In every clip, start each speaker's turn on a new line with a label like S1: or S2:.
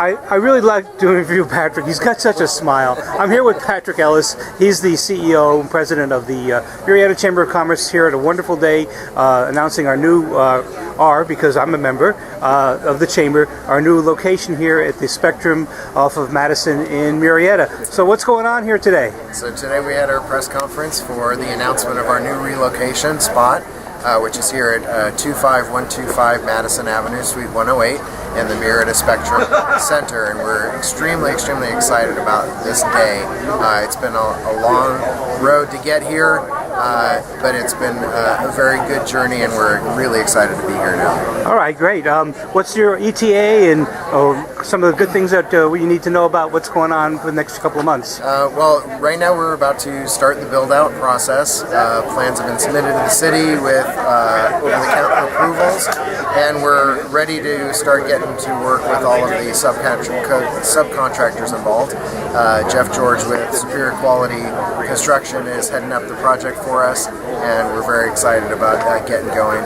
S1: I really like to interview Patrick. He's got such a smile. I'm here with Patrick Ellis. He's the CEO and president of the Murrieta Chamber of Commerce here at a wonderful day announcing our new, because I'm a member of the Chamber, our new location here at the Spectrum off of Madison in Murrieta. So what's going on here today?
S2: So today we had our press conference for the announcement of our new relocation spot, which is here at 25125 Madison Avenue, Suite 108 in the Murrieta Spectrum Center, and we're extremely excited about this day. It's been a long road to get here, but it's been a very good journey, and we're really excited to be here now.
S1: All right, great. What's your ETA and some of the good things that you need to know about what's going on for the next couple of months?
S2: Well, right now we're about to start the build-out process. Plans have been submitted to the city with over-the-counter approvals, and we're ready to start getting to work with all of the subcontractors involved. Jeff George with Superior Quality Construction is heading up the project for us, and we're very excited about getting going.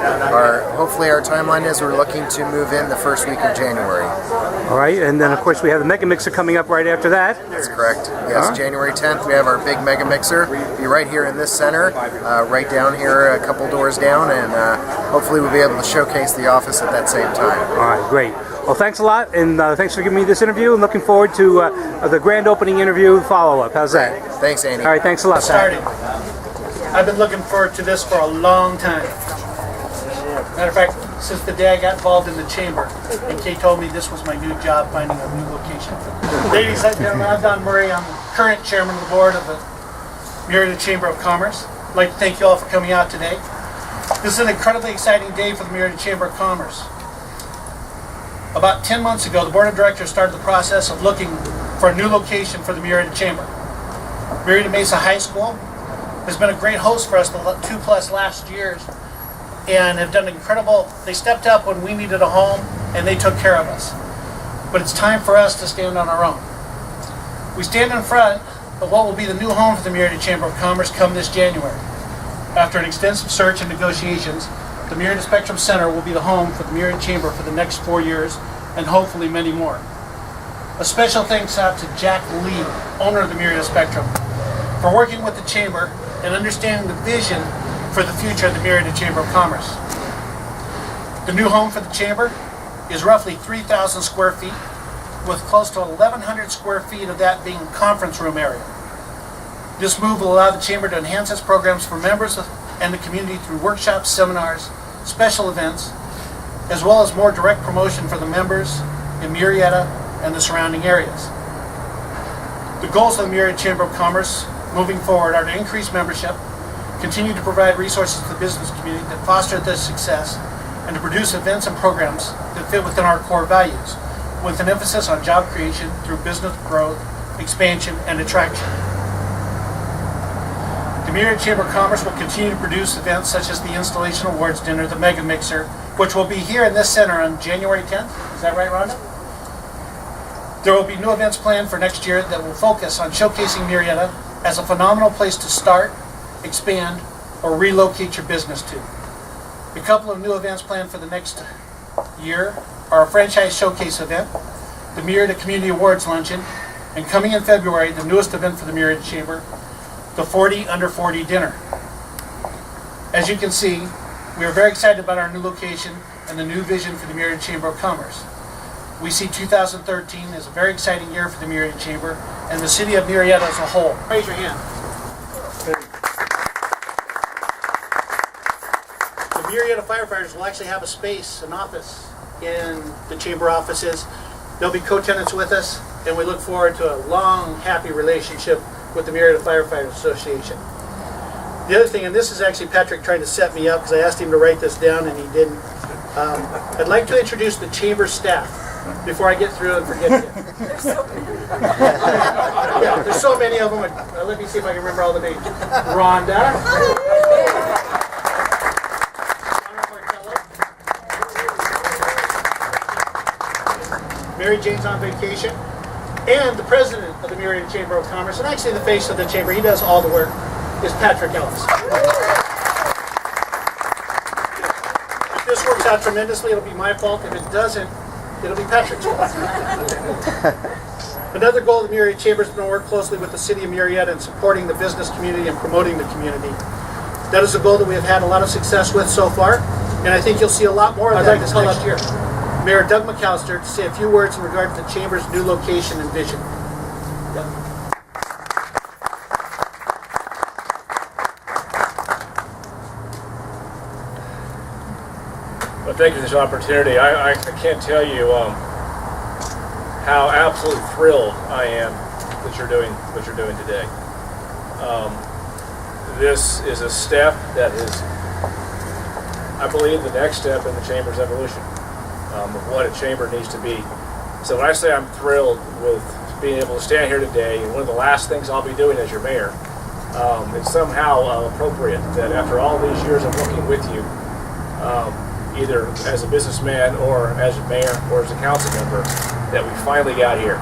S2: Hopefully our timeline is we're looking to move in the first week of January.
S1: All right, and then of course we have the Mega Mixer coming up right after that.
S2: That's correct. Yes, January 10th we have our big Mega Mixer. Be right here in this center, right down here, a couple doors down, and hopefully we'll be able to showcase the office at that same time.
S1: All right, great. Well, thanks a lot, and thanks for giving me this interview, and looking forward to the grand opening interview follow-up. How's that?
S2: Thanks, Andy.
S1: All right, thanks a lot.
S3: I've been looking forward to this for a long time. Matter of fact, since the day I got involved in the chamber, and Kay told me this was my new job, finding a new location. Ladies and gentlemen, I'm Don Murray. I'm the current chairman of the board of the Murrieta Chamber of Commerce. I'd like to thank you all for coming out today. This is an incredibly exciting day for the Murrieta Chamber of Commerce. About 10 months ago, the board of directors started the process of looking for a new location for the Murrieta Chamber. Murrieta Mesa High School has been a great host for us the 2+ last years, and have done incredible. They stepped up when we needed a home, and they took care of us. But it's time for us to stand on our own. We stand in front of what will be the new home for the Murrieta Chamber of Commerce come this January. After an extensive search and negotiations, the Murrieta Spectrum Center will be the home for the Murrieta Chamber for the next 4 years, and hopefully many more. A special thanks out to Jack Lee, owner of the Murrieta Spectrum, for working with the Chamber and understanding the vision for the future of the Murrieta Chamber of Commerce. The new home for the Chamber is roughly 3,000 square feet, with close to 1,100 square feet of that being conference room area. This move will allow the Chamber to enhance its programs for members and the community through workshops, seminars, special events, as well as more direct promotion for the members in Murrieta and the surrounding areas. The goals of the Murrieta Chamber of Commerce moving forward are to increase membership, continue to provide resources to the business community that foster this success, and to produce events and programs that fit within our core values, with an emphasis on job creation through business growth, expansion, and attraction. The Murrieta Chamber of Commerce will continue to produce events such as the Installation Awards Dinner, the Mega Mixer, which will be here in this center on January 10th. Is that right, Rhonda? There will be new events planned for next year that will focus on showcasing Murrieta as a phenomenal place to start, expand, or relocate your business to. A couple of new events planned for the next year are a franchise showcase event, the Murrieta Community Awards Luncheon, and coming in February, the newest event for the Murrieta Chamber, the 40 Under 40 Dinner. As you can see, we are very excited about our new location and the new vision for the Murrieta Chamber of Commerce. We see 2013 as a very exciting year for the Murrieta Chamber and the city of Murrieta as a whole. Raise your hand. The Murrieta firefighters will actually have a space, an office in the chamber offices. They'll be co-tenants with us, and we look forward to a long, happy relationship with the Murrieta Firefighters Association. The other thing, and this is actually Patrick trying to set me up because I asked him to write this down and he didn't. I'd like to introduce the chamber staff before I get through and forget you. Yeah, there's so many of them. Let me see if I can remember all the names. Rhonda. Mary Jane's on vacation. And the president of the Murrieta Chamber of Commerce, and actually the face of the chamber, he does all the work, is Patrick Ellis. If this works out tremendously, it'll be my fault. If it doesn't, it'll be Patrick's spot. Another goal of the Murrieta Chamber has been to work closely with the City of Murrieta in supporting the business community and promoting the community. That is a goal that we have had a lot of success with so far, and I think you'll see a lot more of that this next year. Mayor Doug McAllister to say a few words in regard to the Chamber's new location and vision.
S4: Well, thank you for this opportunity. I can't tell you how absolutely thrilled I am that you're doing what you're doing today. This is a step that is, I believe, the next step in the Chamber's evolution of what a Chamber needs to be. So when I say I'm thrilled with being able to stand here today, and one of the last things I'll be doing as your mayor, it's somehow appropriate that after all these years of working with you, either as a businessman or as a mayor or as a council member, that we finally got here.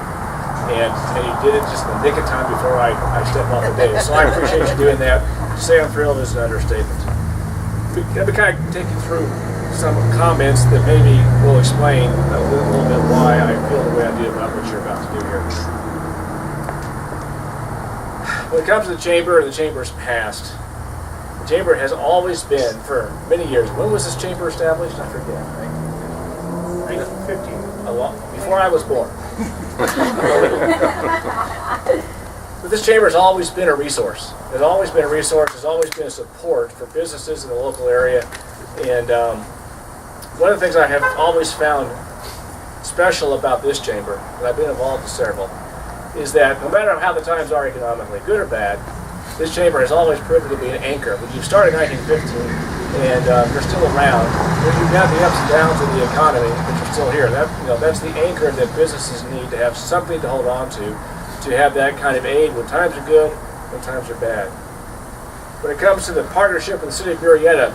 S4: And you did it just in the nick of time before I stepped off the dais. So I appreciate you doing that. To say I'm thrilled is an understatement. Let me kind of take you through some comments that maybe will explain a little bit why I feel the way I do about what you're about to do here. When it comes to the Chamber and the Chamber's past, the Chamber has always been, for many years, when was this Chamber established? I forget.
S3: 1915.
S4: A lot before I was born. But this Chamber has always been a resource. It's always been a resource. It's always been a support for businesses in the local area. And one of the things I have always found special about this Chamber, and I've been involved in several, is that no matter how the times are economically, good or bad, this Chamber has always proven to be an anchor. When you started in 1915 and you're still around, when you've got the ups and downs of the economy, but you're still here, that's the anchor that businesses need to have something to hold on to have that kind of aid when times are good, when times are bad. When it comes to the partnership with the City of Murrieta,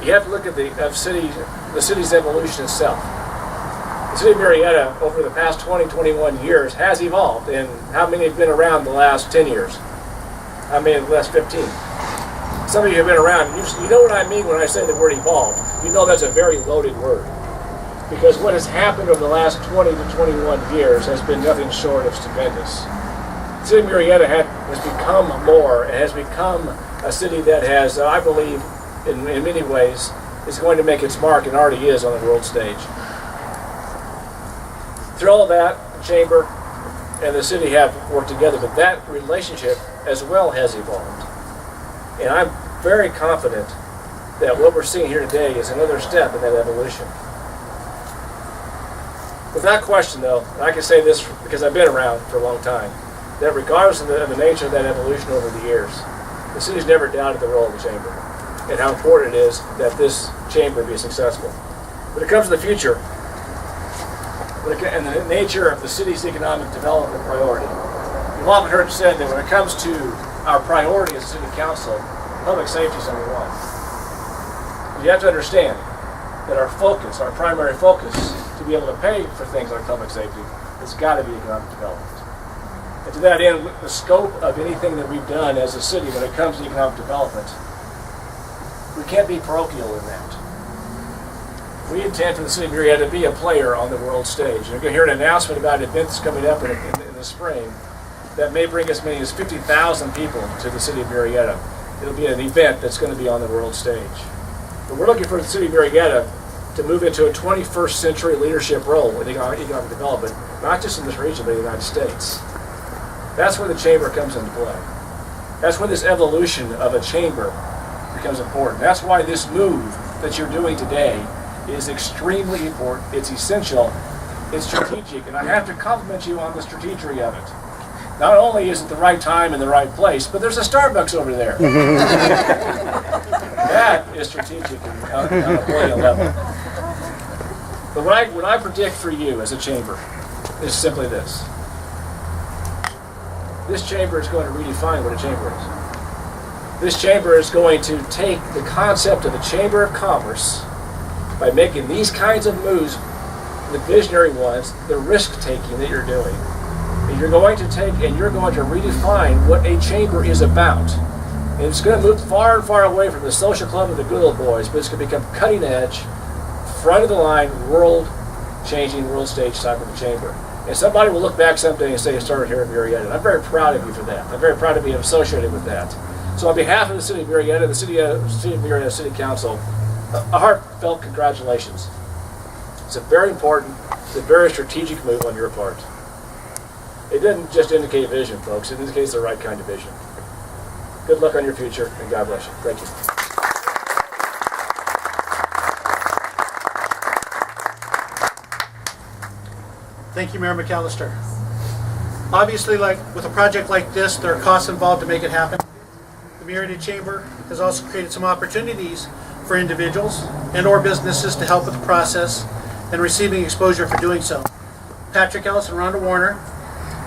S4: you have to look at the city's evolution itself. The City of Murrieta, over the past 20, 21 years, has evolved. And how many have been around the last 10 years? How many in the last 15? Some of you have been around. You know what I mean when I say the word evolved. You know that's a very loaded word. Because what has happened over the last 20 to 21 years has been nothing short of stupendous. The City of Murrieta has become more, and has become a city that has, I believe, in many ways, is going to make its mark, and already is, on the world stage. Through all of that, the Chamber and the city have worked together, but that relationship as well has evolved. And I'm very confident that what we're seeing here today is another step in that evolution. Without question, though, and I can say this because I've been around for a long time, that regardless of the nature of that evolution over the years, the city's never doubted the role of the Chamber and how important it is that this Chamber be successful. When it comes to the future, and the nature of the city's economic development priority, you've often heard it said that when it comes to our priority as a city council, public safety is number one. You have to understand that our focus, our primary focus, to be able to pay for things like public safety, has got to be economic development. And to that end, the scope of anything that we've done as a city when it comes to economic development, we can't be parochial in that. We intend for the City of Murrieta to be a player on the world stage. You're going to hear an announcement about an event that's coming up in the spring that may bring as many as 50,000 people to the City of Murrieta. It'll be an event that's going to be on the world stage. But we're looking for the City of Murrieta to move into a 21st century leadership role in economic development, not just in this region, but in the United States. That's where the Chamber comes into play. That's where this evolution of a Chamber becomes important. That's why this move that you're doing today is extremely important. It's essential. It's strategic. And I have to compliment you on the strategery of it. Not only is it the right time and the right place, but there's a Starbucks over there. That is strategic on a brilliant level. But what I predict for you as a Chamber is simply this. This Chamber is going to redefine what a Chamber is. This Chamber is going to take the concept of the Chamber of Commerce by making these kinds of moves, the visionary ones, the risk-taking that you're doing. And you're going to take and you're going to redefine what a Chamber is about. And it's going to move far and far away from the social club of the good old boys, but it's going to become cutting edge, front of the line, world changing world stage type of a chamber. And somebody will look back someday and say, it started here in Murrieta. I'm very proud of you for that. I'm very proud to be associated with that. So on behalf of the City of Murrieta, the City of Murrieta City Council, a heartfelt congratulations. It's a very important, it's a very strategic move on your part. It didn't just indicate vision, folks. It indicates the right kind of vision. Good luck on your future, and God bless you. Thank you.
S3: Thank you, Mayor McAllister. Obviously, like with a project like this, there are costs involved to make it happen. The Murrieta Chamber has also created some opportunities for individuals and or businesses to help with the process and receiving exposure for doing so. Patrick Ellis and Rhonda Warner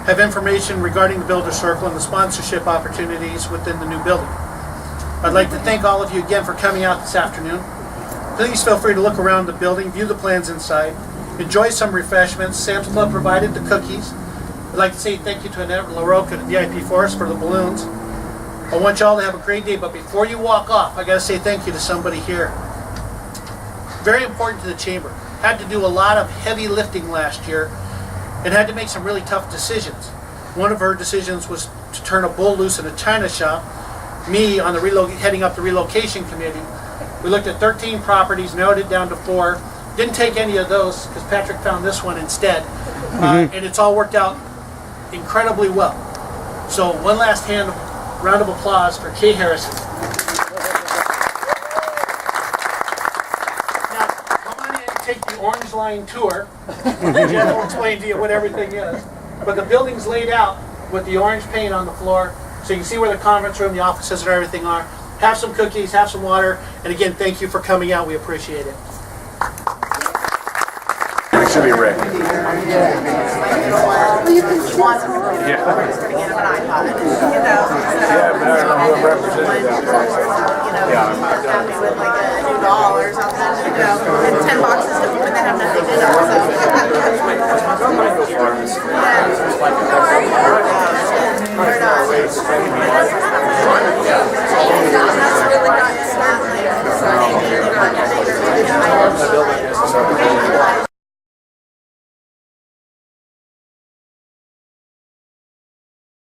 S3: have information regarding the Builder Circle and the sponsorship opportunities within the new building. I'd like to thank all of you again for coming out this afternoon. Please feel free to look around the building, view the plans inside, enjoy some refreshments. Sam's Club provided the cookies. I'd like to say thank you to Annette LaRocque at VIP Forest for the balloons. I want y'all to have a great day, but before you walk off, I got to say thank you to somebody here. Very important to the Chamber. Had to do a lot of heavy lifting last year and had to make some really tough decisions. One of her decisions was to turn a bull loose in a china shop. Me, on the heading up the relocation committee, we looked at 13 properties, narrowed it down to 4. Didn't take any of those because Patrick found this one instead. And it's all worked out incredibly well. So one last round of applause for Kay Harrison. Now, come on in and take the Orange Line tour. Jeff will explain to you what everything is. But the building's laid out with the orange paint on the floor, so you can see where the conference room, the offices, and everything are. Have some cookies, have some water, and again, thank you for coming out. We appreciate it.
S5: It should be red.
S6: Well, you can want them to go.
S5: Yeah.
S6: We're just going to get them an iPod, you know.
S5: Yeah, but I don't know who represented that.
S6: Happy with like a new doll or something, you know. And 10 boxes to open that have nothing in them, so. We're done.